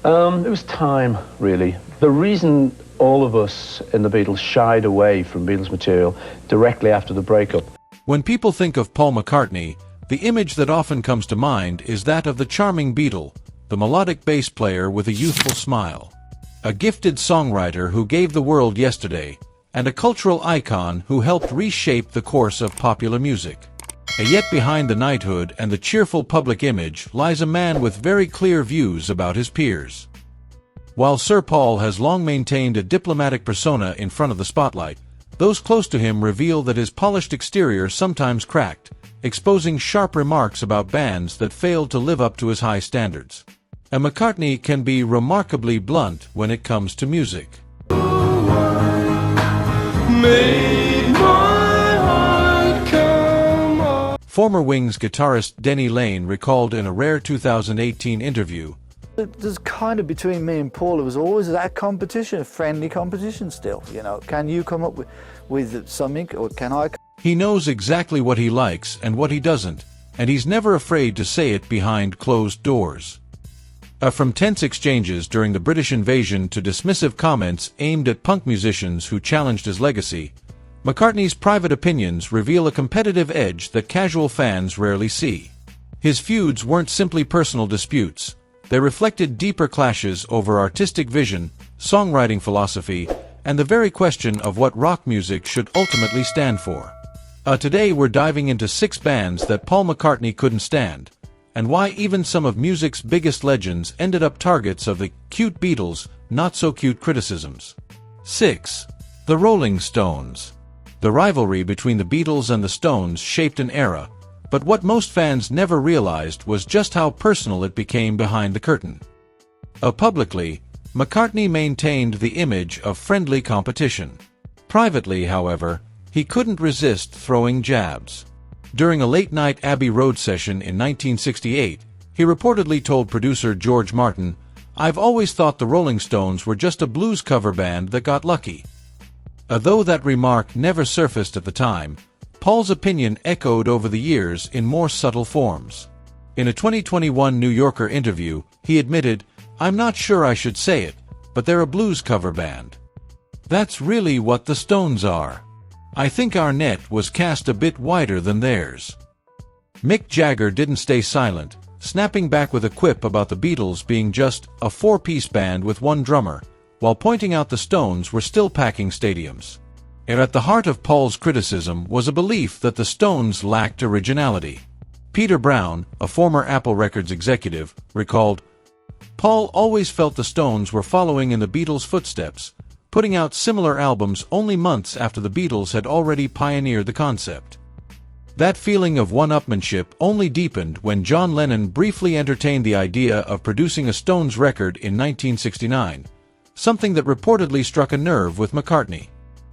It was time, really. The reason all of us in the Beatles shied away from Beatles material directly after the breakup. When people think of Paul McCartney, the image that often comes to mind is that of the charming Beatle, the melodic bass player with a youthful smile. A gifted songwriter who gave the world yesterday, and a cultural icon who helped reshape the course of popular music. And yet behind the knighthood and the cheerful public image lies a man with very clear views about his peers. While Sir Paul has long maintained a diplomatic persona in front of the spotlight, those close to him reveal that his polished exterior sometimes cracked, exposing sharp remarks about bands that failed to live up to his high standards. And McCartney can be remarkably blunt when it comes to music. Former Wings guitarist Denny Laine recalled in a rare 2018 interview, "There's kind of between me and Paul, there was always that competition, a friendly competition still, you know. Can you come up with something, or can I?" He knows exactly what he likes and what he doesn't, and he's never afraid to say it behind closed doors. From tense exchanges during the British invasion to dismissive comments aimed at punk musicians who challenged his legacy, McCartney's private opinions reveal a competitive edge that casual fans rarely see. His feuds weren't simply personal disputes. They reflected deeper clashes over artistic vision, songwriting philosophy, and the very question of what rock music should ultimately stand for. Today we're diving into 6 bands that Paul McCartney couldn't stand, and why even some of music's biggest legends ended up targets of the cute Beatles' not-so-cute criticisms. 6. The Rolling Stones. The rivalry between the Beatles and the Stones shaped an era, but what most fans never realized was just how personal it became behind the curtain. Publicly, McCartney maintained the image of friendly competition. Privately, however, he couldn't resist throwing jabs. During a late-night Abbey Road session in 1968, he reportedly told producer George Martin, "I've always thought the Rolling Stones were just a blues cover band that got lucky." Though that remark never surfaced at the time, Paul's opinion echoed over the years in more subtle forms. In a 2021 New Yorker interview, he admitted, "I'm not sure I should say it, but they're a blues cover band. That's really what the Stones are. I think our net was cast a bit wider than theirs." Mick Jagger didn't stay silent, snapping back with a quip about the Beatles being just a 4-piece band with one drummer, while pointing out the Stones were still packing stadiums. And at the heart of Paul's criticism was a belief that the Stones lacked originality. Peter Brown, a former Apple Records executive, recalled, "Paul always felt the Stones were following in the Beatles' footsteps, putting out similar albums only months after the Beatles had already pioneered the concept. That feeling of one-upmanship only deepened when John Lennon briefly entertained the idea of producing a Stones record in 1969, something that reportedly struck a nerve with McCartney.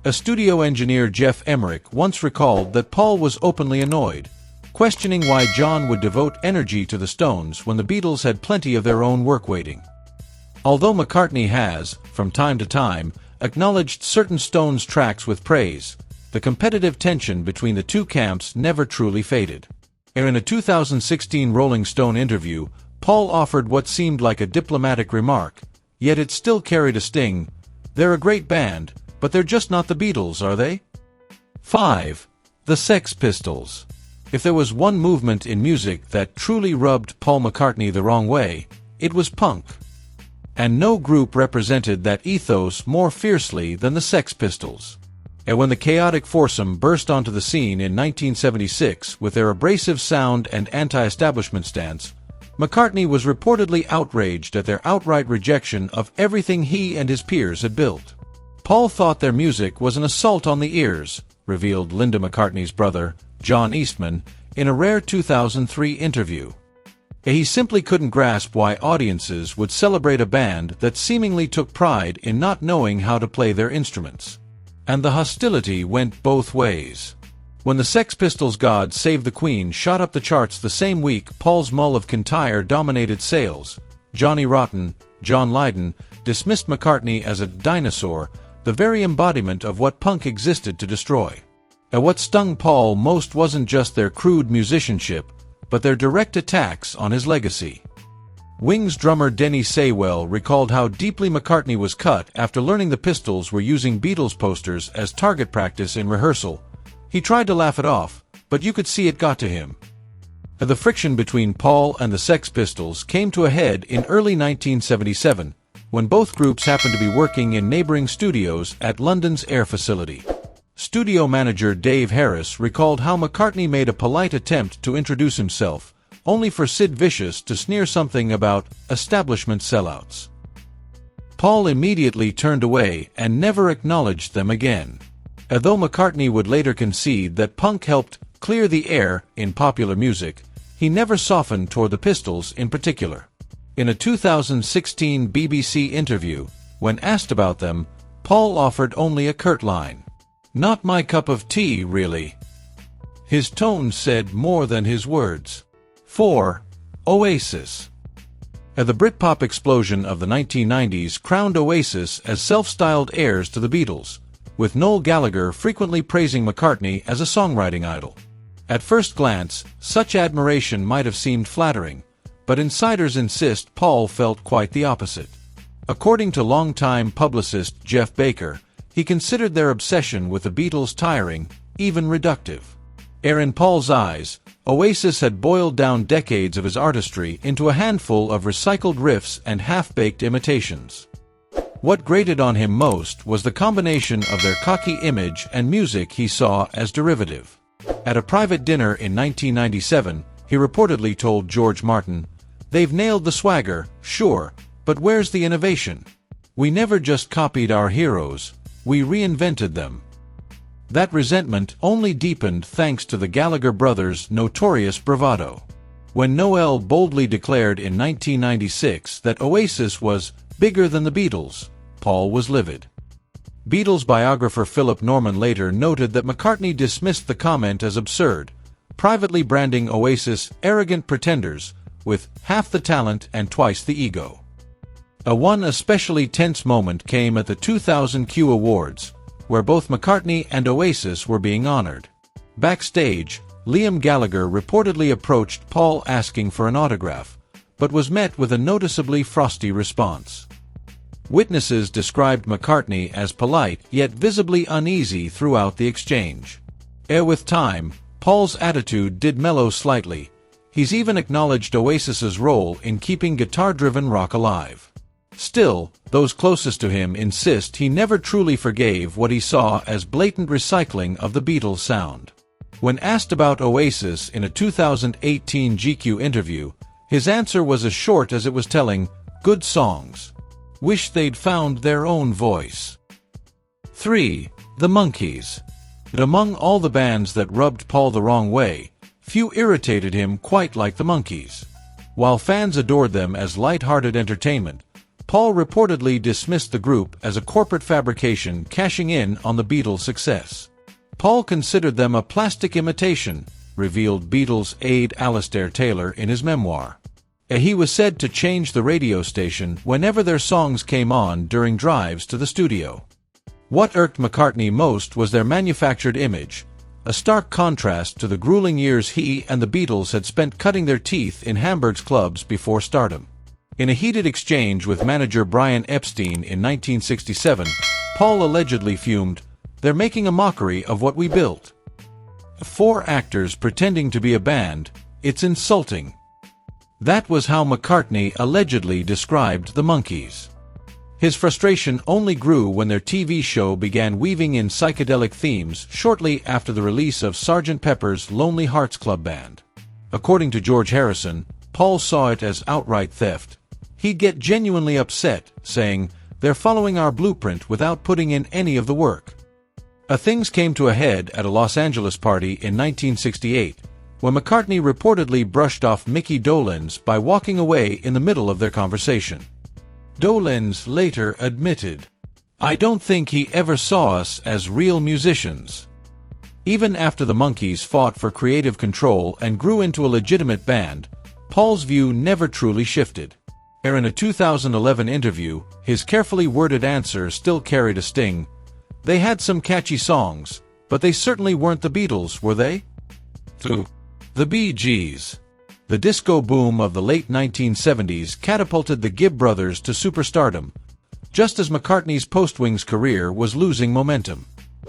A studio engineer Jeff Emmerich once recalled that Paul was openly annoyed, questioning why John would devote energy to the Stones when the Beatles had plenty of their own work waiting." Although McCartney has, from time to time, acknowledged certain Stones tracks with praise, the competitive tension between the two camps never truly faded. In a 2016 Rolling Stone interview, Paul offered what seemed like a diplomatic remark, yet it still carried a sting. "They're a great band, but they're just not the Beatles, are they?" 5. The Sex Pistols. If there was one movement in music that truly rubbed Paul McCartney the wrong way, it was punk. And no group represented that ethos more fiercely than the Sex Pistols. And when the chaotic foursome burst onto the scene in 1976 with their abrasive sound and anti-establishment stance, McCartney was reportedly outraged at their outright rejection of everything he and his peers had built. Paul thought their music was an assault on the ears, revealed Linda McCartney's brother, John Eastman, in a rare 2003 interview. He simply couldn't grasp why audiences would celebrate a band that seemingly took pride in not knowing how to play their instruments. And the hostility went both ways. When the Sex Pistols' God Save the Queen shot up the charts the same week Paul's Mull of Kintyre dominated sales, Johnny Rotten, John Lydon, dismissed McCartney as a dinosaur, the very embodiment of what punk existed to destroy. And what stung Paul most wasn't just their crude musicianship, but their direct attacks on his legacy. Wings drummer Denny Saywell recalled how deeply McCartney was cut after learning the Pistols were using Beatles posters as target practice in rehearsal. He tried to laugh it off, but you could see it got to him. The friction between Paul and the Sex Pistols came to a head in early 1977, when both groups happened to be working in neighboring studios at London's Air facility. Studio manager Dave Harris recalled how McCartney made a polite attempt to introduce himself, only for Sid Vicious to sneer something about establishment sellouts. Paul immediately turned away and never acknowledged them again. Although McCartney would later concede that punk helped clear the air in popular music, he never softened toward the Pistols in particular. In a 2016 BBC interview, when asked about them, Paul offered only a curt line. "Not my cup of tea, really." His tone said more than his words. 4. Oasis. The Britpop explosion of the 1990s crowned Oasis as self-styled heirs to the Beatles, with Noel Gallagher frequently praising McCartney as a songwriting idol. At first glance, such admiration might have seemed flattering, but insiders insist Paul felt quite the opposite. According to longtime publicist Jeff Baker, he considered their obsession with the Beatles tiring, even reductive. In Paul's eyes, Oasis had boiled down decades of his artistry into a handful of recycled riffs and half-baked imitations. What grated on him most was the combination of their cocky image and music he saw as derivative. At a private dinner in 1997, he reportedly told George Martin, "They've nailed the swagger, sure, but where's the innovation? We never just copied our heroes, we reinvented them." That resentment only deepened thanks to the Gallagher brothers' notorious bravado. When Noel boldly declared in 1996 that Oasis was bigger than the Beatles, Paul was livid. Beatles biographer Philip Norman later noted that McCartney dismissed the comment as absurd, privately branding Oasis arrogant pretenders with half the talent and twice the ego. One especially tense moment came at the 2000 Q Awards, where both McCartney and Oasis were being honored. Backstage, Liam Gallagher reportedly approached Paul asking for an autograph, but was met with a noticeably frosty response. Witnesses described McCartney as polite yet visibly uneasy throughout the exchange. With time, Paul's attitude did mellow slightly. He's even acknowledged Oasis's role in keeping guitar-driven rock alive. Still, those closest to him insist he never truly forgave what he saw as blatant recycling of the Beatles sound. When asked about Oasis in a 2018 GQ interview, his answer was as short as it was telling, "Good songs. Wish they'd found their own voice." 3. The Monkees. Among all the bands that rubbed Paul the wrong way, few irritated him quite like the Monkees. While fans adored them as light-hearted entertainment, Paul reportedly dismissed the group as a corporate fabrication cashing in on the Beatles' success. Paul considered them a plastic imitation, revealed Beatles aide Alastair Taylor in his memoir. He was said to change the radio station whenever their songs came on during drives to the studio. What irked McCartney most was their manufactured image, a stark contrast to the grueling years he and the Beatles had spent cutting their teeth in Hamburg's clubs before stardom. In a heated exchange with manager Brian Epstein in 1967, Paul allegedly fumed, "They're making a mockery of what we built. 4 actors pretending to be a band, it's insulting." That was how McCartney allegedly described the Monkees. His frustration only grew when their TV show began weaving in psychedelic themes shortly after the release of Sgt. Pepper's Lonely Hearts Club Band. According to George Harrison, Paul saw it as outright theft. He'd get genuinely upset, saying, "They're following our blueprint without putting in any of the work." Things came to a head at a Los Angeles party in 1968, when McCartney reportedly brushed off Mickey Dolenz by walking away in the middle of their conversation. Dolenz later admitted, "I don't think he ever saw us as real musicians." Even after the Monkees fought for creative control and grew into a legitimate band, Paul's view never truly shifted. In a 2011 interview, his carefully worded answer still carried a sting. "They had some catchy songs, but they certainly weren't the Beatles, were they?" 2. The Bee Gees. The disco boom of the late 1970s catapulted the Gibb brothers to superstardom, just as McCartney's post-Wings career was losing momentum.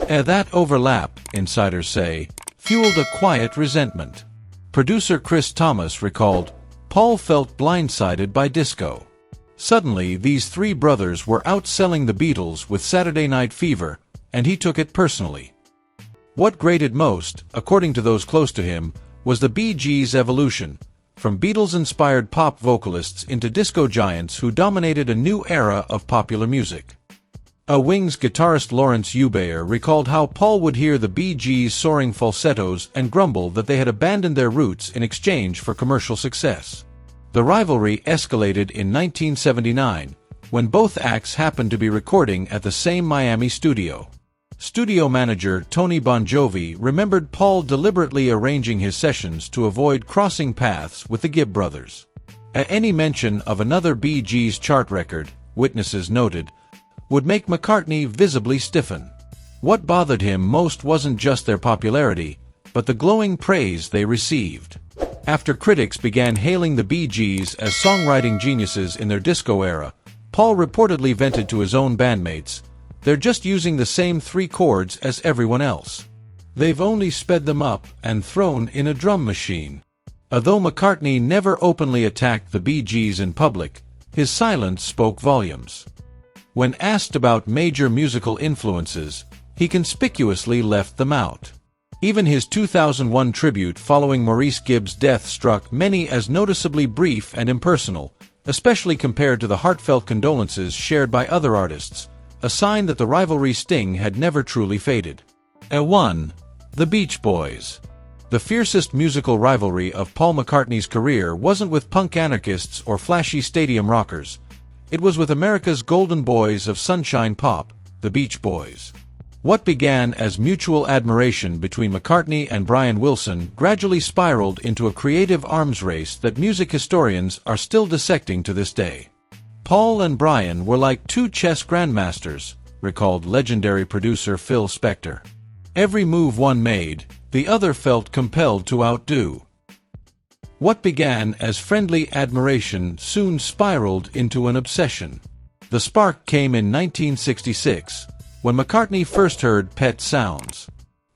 That overlap, insiders say, fueled a quiet resentment. Producer Chris Thomas recalled, Paul felt blindsided by disco. Suddenly, these three brothers were outselling the Beatles with Saturday Night Fever, and he took it personally. What grated most, according to those close to him, was the Bee Gees' evolution, from Beatles-inspired pop vocalists into disco giants who dominated a new era of popular music. A Wings guitarist Lawrence Eubayer recalled how Paul would hear the Bee Gees' soaring falsettos and grumble that they had abandoned their roots in exchange for commercial success. The rivalry escalated in 1979, when both acts happened to be recording at the same Miami studio. Studio manager Tony Bongiovi remembered Paul deliberately arranging his sessions to avoid crossing paths with the Gibb brothers. Any mention of another Bee Gees chart record, witnesses noted, would make McCartney visibly stiffen. What bothered him most wasn't just their popularity, but the glowing praise they received. After critics began hailing the Bee Gees as songwriting geniuses in their disco era, Paul reportedly vented to his own bandmates, "They're just using the same three chords as everyone else. They've only sped them up and thrown in a drum machine." Although McCartney never openly attacked the Bee Gees in public, his silence spoke volumes. When asked about major musical influences, he conspicuously left them out. Even his 2001 tribute following Maurice Gibb's death struck many as noticeably brief and impersonal, especially compared to the heartfelt condolences shared by other artists, a sign that the rivalry sting had never truly faded. 1. The Beach Boys. The fiercest musical rivalry of Paul McCartney's career wasn't with punk anarchists or flashy stadium rockers. It was with America's golden boys of sunshine pop, the Beach Boys. What began as mutual admiration between McCartney and Brian Wilson gradually spiraled into a creative arms race that music historians are still dissecting to this day. Paul and Brian were like two chess grandmasters, recalled legendary producer Phil Spector. Every move one made, the other felt compelled to outdo. What began as friendly admiration soon spiraled into an obsession. The spark came in 1966, when McCartney first heard Pet Sounds.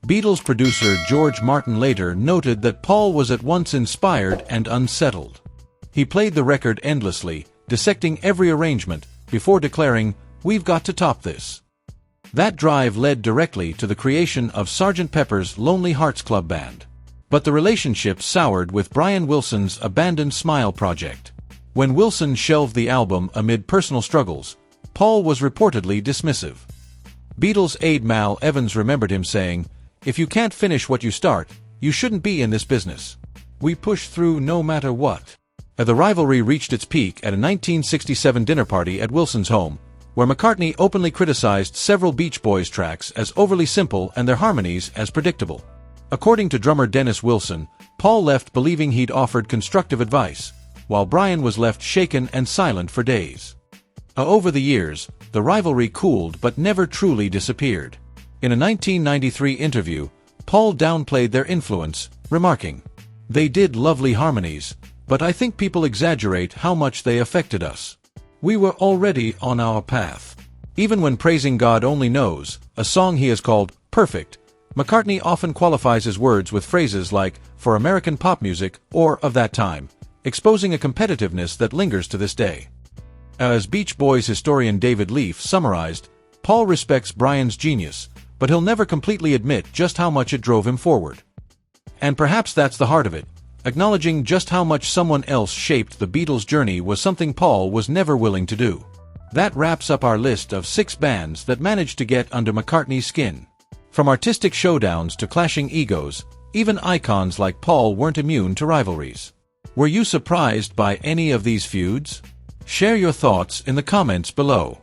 Beatles producer George Martin later noted that Paul was at once inspired and unsettled. He played the record endlessly, dissecting every arrangement, before declaring, "We've got to top this." That drive led directly to the creation of Sgt. Pepper's Lonely Hearts Club Band. But the relationship soured with Brian Wilson's Abandoned Smile project. When Wilson shelved the album amid personal struggles, Paul was reportedly dismissive. Beatles aide Mal Evans remembered him saying, "If you can't finish what you start, you shouldn't be in this business. We push through no matter what." The rivalry reached its peak at a 1967 dinner party at Wilson's home, where McCartney openly criticized several Beach Boys tracks as overly simple and their harmonies as predictable. According to drummer Dennis Wilson, Paul left believing he'd offered constructive advice, while Brian was left shaken and silent for days. Over the years, the rivalry cooled but never truly disappeared. In a 1993 interview, Paul downplayed their influence, remarking, "They did lovely harmonies, but I think people exaggerate how much they affected us. We were already on our path." Even when praising God Only Knows, a song he has called perfect, McCartney often qualifies his words with phrases like "for American pop music" or "of that time," exposing a competitiveness that lingers to this day. As Beach Boys historian David Leaf summarized, Paul respects Brian's genius, but he'll never completely admit just how much it drove him forward. And perhaps that's the heart of it. Acknowledging just how much someone else shaped the Beatles' journey was something Paul was never willing to do. That wraps up our list of 6 bands that managed to get under McCartney's skin. From artistic showdowns to clashing egos, even icons like Paul weren't immune to rivalries. Were you surprised by any of these feuds? Share your thoughts in the comments below.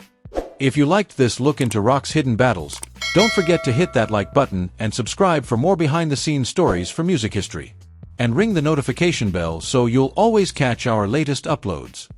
If you liked this look into rock's hidden battles, don't forget to hit that like button and subscribe for more behind-the-scenes stories from music history. And ring the notification bell so you'll always catch our latest uploads.